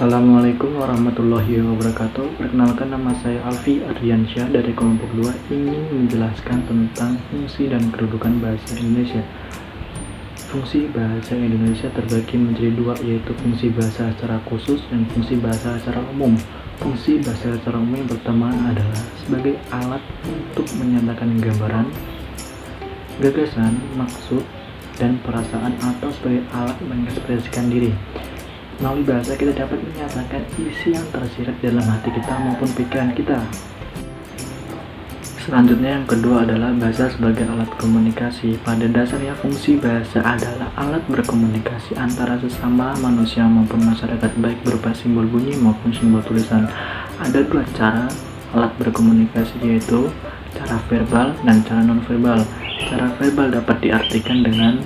Assalamualaikum warahmatullahi wabarakatuh. Perkenalkan, nama saya Alfi Ardiansyah dari kelompok 2, ingin menjelaskan tentang fungsi dan kedudukan bahasa Indonesia. Fungsi bahasa Indonesia terbagi menjadi dua, yaitu fungsi bahasa secara khusus dan fungsi bahasa secara umum. Fungsi bahasa secara umum yang pertama adalah sebagai alat untuk menyatakan gambaran, gagasan, maksud, dan perasaan, atau sebagai alat mengekspresikan diri. Melalui bahasa kita dapat menyatakan isi yang tersirat dalam hati kita maupun pikiran kita. Selanjutnya yang kedua adalah bahasa sebagai alat komunikasi. Pada dasarnya fungsi bahasa adalah alat berkomunikasi antara sesama manusia maupun masyarakat, baik berupa simbol bunyi maupun simbol tulisan. Ada dua cara alat berkomunikasi, yaitu cara verbal dan cara nonverbal. Cara verbal dapat diartikan dengan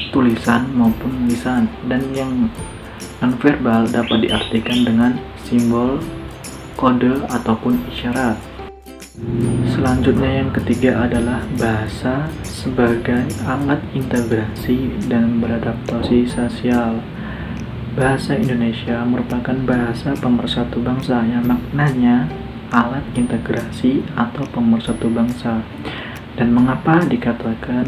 tulisan maupun lisan, dan yang nonverbal dapat diartikan dengan simbol, kode, ataupun isyarat. Selanjutnya yang ketiga adalah bahasa sebagai alat integrasi dan beradaptasi sosial. Bahasa Indonesia merupakan bahasa pemersatu bangsa yang maknanya alat integrasi atau pemersatu bangsa. Dan mengapa dikatakan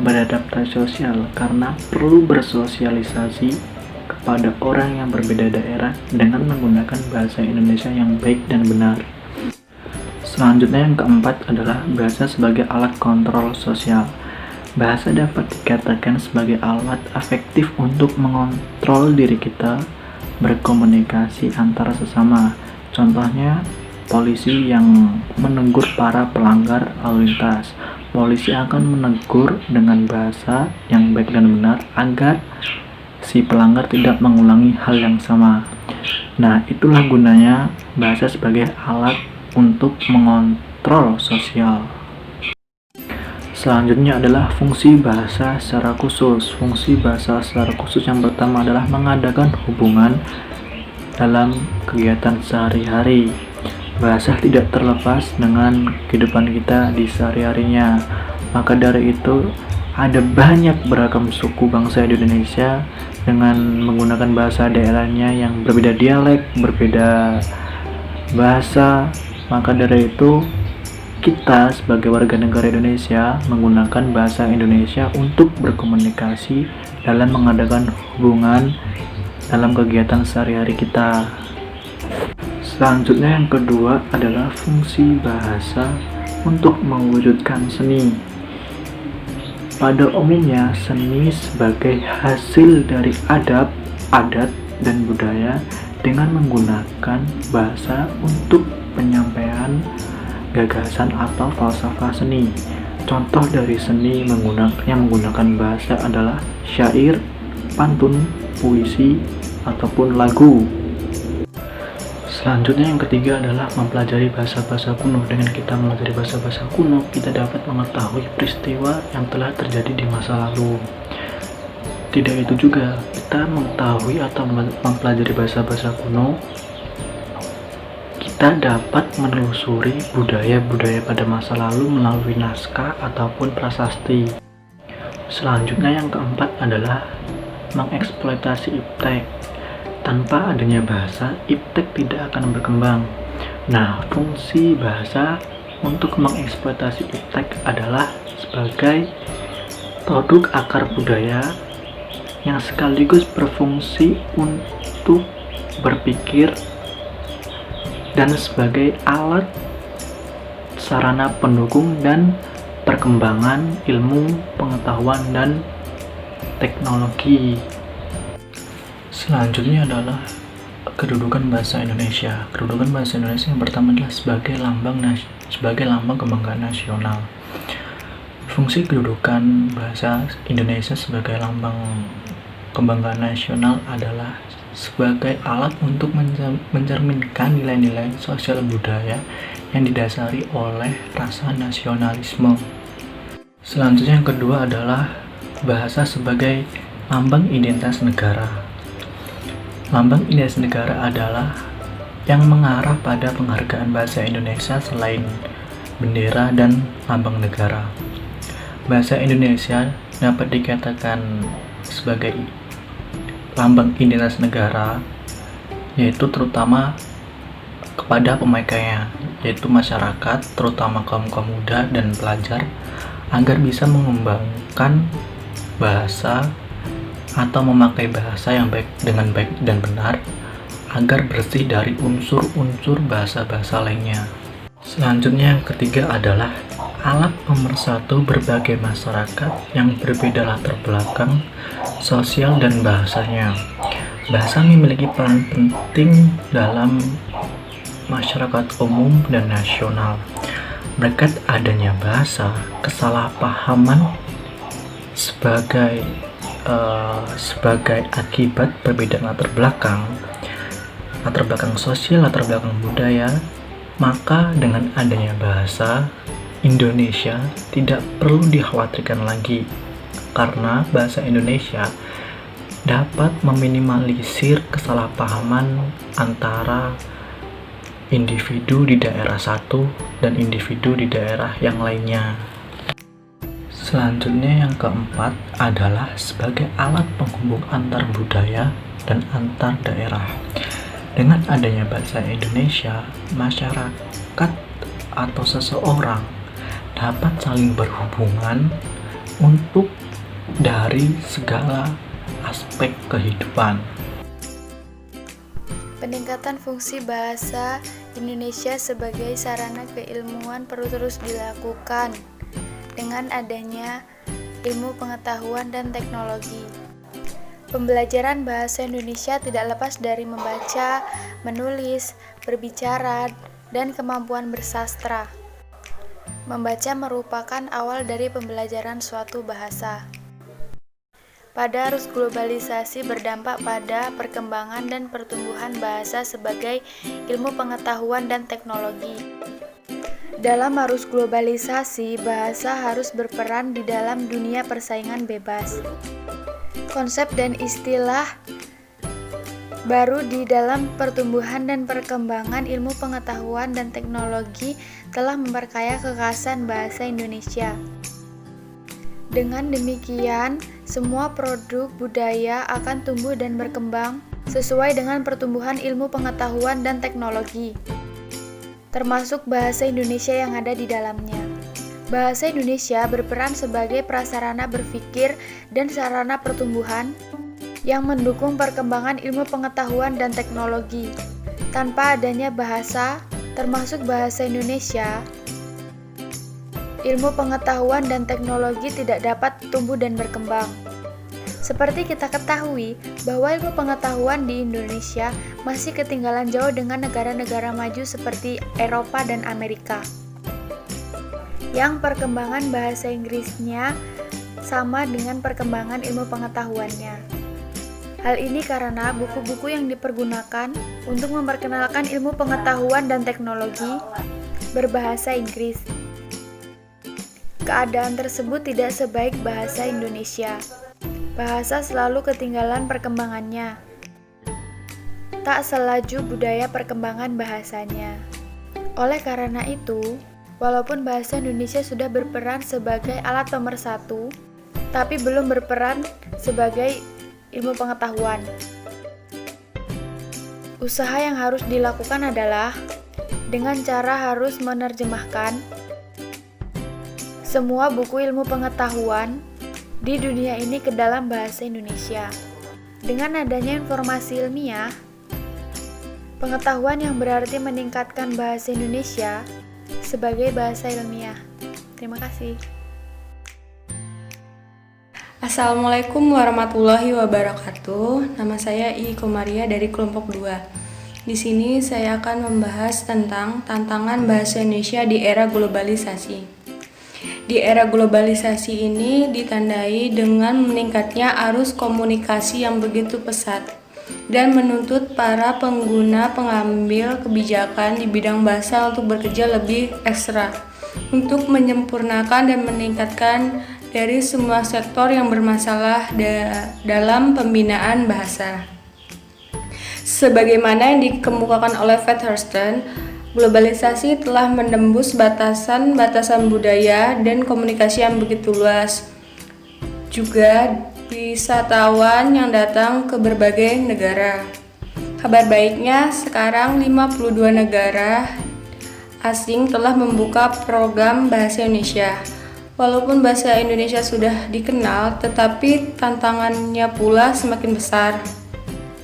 beradaptasi sosial? Karena perlu bersosialisasi kepada orang yang berbeda daerah dengan menggunakan bahasa Indonesia yang baik dan benar. Selanjutnya yang keempat adalah bahasa sebagai alat kontrol sosial. Bahasa dapat dikatakan sebagai alat afektif untuk mengontrol diri kita berkomunikasi antara sesama. Contohnya, polisi yang menegur para pelanggar lalu lintas. Polisi akan menegur dengan bahasa yang baik dan benar agar si pelanggar tidak mengulangi hal yang sama. Nah, itulah gunanya bahasa sebagai alat untuk mengontrol sosial. Selanjutnya adalah fungsi bahasa secara khusus. Fungsi bahasa secara khusus yang pertama adalah mengadakan hubungan dalam kegiatan sehari-hari. Bahasa tidak terlepas dengan kehidupan kita di sehari-harinya. Maka dari itu, ada banyak beragam suku bangsa di Indonesia dengan menggunakan bahasa daerahnya yang berbeda dialek, berbeda bahasa. Maka dari itu, kita sebagai warga negara Indonesia menggunakan bahasa Indonesia untuk berkomunikasi dalam mengadakan hubungan dalam kegiatan sehari-hari kita. Selanjutnya yang kedua adalah fungsi bahasa untuk mewujudkan seni. Pada umumnya, seni sebagai hasil dari adab, adat, dan budaya dengan menggunakan bahasa untuk penyampaian gagasan atau falsafah seni. Contoh dari seni yang menggunakan bahasa adalah syair, pantun, puisi, ataupun lagu. Selanjutnya yang ketiga adalah mempelajari bahasa-bahasa kuno. Dengan kita mempelajari bahasa-bahasa kuno, kita dapat mengetahui peristiwa yang telah terjadi di masa lalu. Tidak itu juga, kita mengetahui atau mempelajari bahasa-bahasa kuno, kita dapat menelusuri budaya-budaya pada masa lalu melalui naskah ataupun prasasti. Selanjutnya yang keempat adalah mengeksploitasi iptek. Tanpa adanya bahasa, iptek tidak akan berkembang. Nah, fungsi bahasa untuk mengeksploitasi iptek adalah sebagai produk akar budaya yang sekaligus berfungsi untuk berpikir dan sebagai alat sarana pendukung dan perkembangan ilmu, pengetahuan, dan teknologi. Selanjutnya adalah kedudukan bahasa Indonesia. Kedudukan bahasa Indonesia yang pertama adalah sebagai lambang kebanggaan nasional. Fungsi kedudukan bahasa Indonesia sebagai lambang kebanggaan nasional adalah sebagai alat untuk mencerminkan nilai-nilai sosial budaya yang didasari oleh rasa nasionalisme. Selanjutnya yang kedua adalah bahasa sebagai lambang identitas negara. Lambang identitas negara adalah yang mengarah pada penghargaan bahasa Indonesia selain bendera dan lambang negara. Bahasa Indonesia dapat dikatakan sebagai lambang identitas negara yaitu terutama kepada pemakainya, yaitu masyarakat, terutama kaum-kaum muda dan pelajar, agar bisa mengembangkan bahasa atau memakai bahasa yang baik dengan baik dan benar, agar bersih dari unsur-unsur bahasa-bahasa lainnya. Selanjutnya yang ketiga adalah alat pemersatu berbagai masyarakat yang berbeda latar belakang sosial dan bahasanya. Bahasa memiliki peran penting dalam masyarakat umum dan nasional. Berkat adanya bahasa, kesalahpahaman sebagai akibat perbedaan latar belakang sosial, latar belakang budaya, maka dengan adanya bahasa, Indonesia tidak perlu dikhawatirkan lagi, karena bahasa Indonesia dapat meminimalisir kesalahpahaman antara individu di daerah satu dan individu di daerah yang lainnya. Selanjutnya yang keempat adalah sebagai alat penghubung antar budaya dan antar daerah. Dengan adanya bahasa Indonesia, masyarakat atau seseorang dapat saling berhubungan untuk dari segala aspek kehidupan. Peningkatan fungsi bahasa Indonesia sebagai sarana keilmuan perlu terus dilakukan dengan adanya ilmu pengetahuan dan teknologi. Pembelajaran bahasa Indonesia tidak lepas dari membaca, menulis, berbicara, dan kemampuan bersastra. Membaca merupakan awal dari pembelajaran suatu bahasa. Pada arus globalisasi berdampak pada perkembangan dan pertumbuhan bahasa sebagai ilmu pengetahuan dan teknologi. Dalam arus globalisasi, bahasa harus berperan di dalam dunia persaingan bebas. Konsep dan istilah baru di dalam pertumbuhan dan perkembangan ilmu pengetahuan dan teknologi telah memperkaya kekhasan bahasa Indonesia. Dengan demikian, semua produk budaya akan tumbuh dan berkembang sesuai dengan pertumbuhan ilmu pengetahuan dan teknologi, termasuk bahasa Indonesia yang ada di dalamnya. Bahasa Indonesia berperan sebagai prasarana berpikir dan sarana pertumbuhan yang mendukung perkembangan ilmu pengetahuan dan teknologi. Tanpa adanya bahasa, termasuk bahasa Indonesia, ilmu pengetahuan dan teknologi tidak dapat tumbuh dan berkembang. Seperti kita ketahui bahwa ilmu pengetahuan di Indonesia masih ketinggalan jauh dengan negara-negara maju seperti Eropa dan Amerika, yang perkembangan bahasa Inggrisnya sama dengan perkembangan ilmu pengetahuannya. Hal ini karena buku-buku yang dipergunakan untuk memperkenalkan ilmu pengetahuan dan teknologi berbahasa Inggris. Keadaan tersebut tidak sebaik bahasa Indonesia. Bahasa selalu ketinggalan perkembangannya, tak selaju budaya perkembangan bahasanya. Oleh karena itu, walaupun bahasa Indonesia sudah berperan sebagai alat pemersatu, tapi belum berperan sebagai ilmu pengetahuan. Usaha yang harus dilakukan adalah dengan cara harus menerjemahkan semua buku ilmu pengetahuan di dunia ini ke dalam bahasa Indonesia. Dengan adanya informasi ilmiah, pengetahuan yang berarti meningkatkan bahasa Indonesia sebagai bahasa ilmiah. Terima kasih. Assalamualaikum warahmatullahi wabarakatuh. Nama saya Iko Maria dari kelompok 2. Di sini saya akan membahas tentang tantangan bahasa Indonesia di era globalisasi. Di era globalisasi ini ditandai dengan meningkatnya arus komunikasi yang begitu pesat dan menuntut para pengambil kebijakan di bidang bahasa untuk bekerja lebih ekstra untuk menyempurnakan dan meningkatkan dari semua sektor yang bermasalah dalam pembinaan bahasa. Sebagaimana yang dikemukakan oleh Hurston, globalisasi telah menembus batasan-batasan budaya dan komunikasi yang begitu luas. Juga wisatawan yang datang ke berbagai negara. Kabar baiknya, sekarang 52 negara asing telah membuka program Bahasa Indonesia. Walaupun bahasa Indonesia sudah dikenal, tetapi tantangannya pula semakin besar.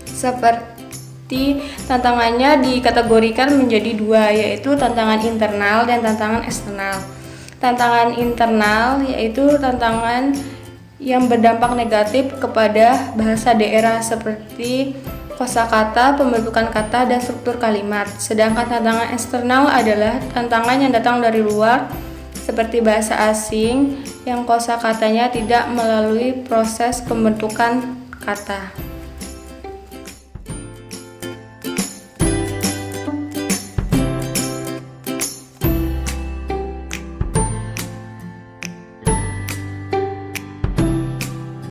Seperti tantangannya dikategorikan menjadi dua, yaitu tantangan internal dan tantangan eksternal. Tantangan internal yaitu tantangan yang berdampak negatif kepada bahasa daerah seperti kosakata, pembentukan kata, dan struktur kalimat. Sedangkan tantangan eksternal adalah tantangan yang datang dari luar, seperti bahasa asing yang kosakatanya tidak melalui proses pembentukan kata.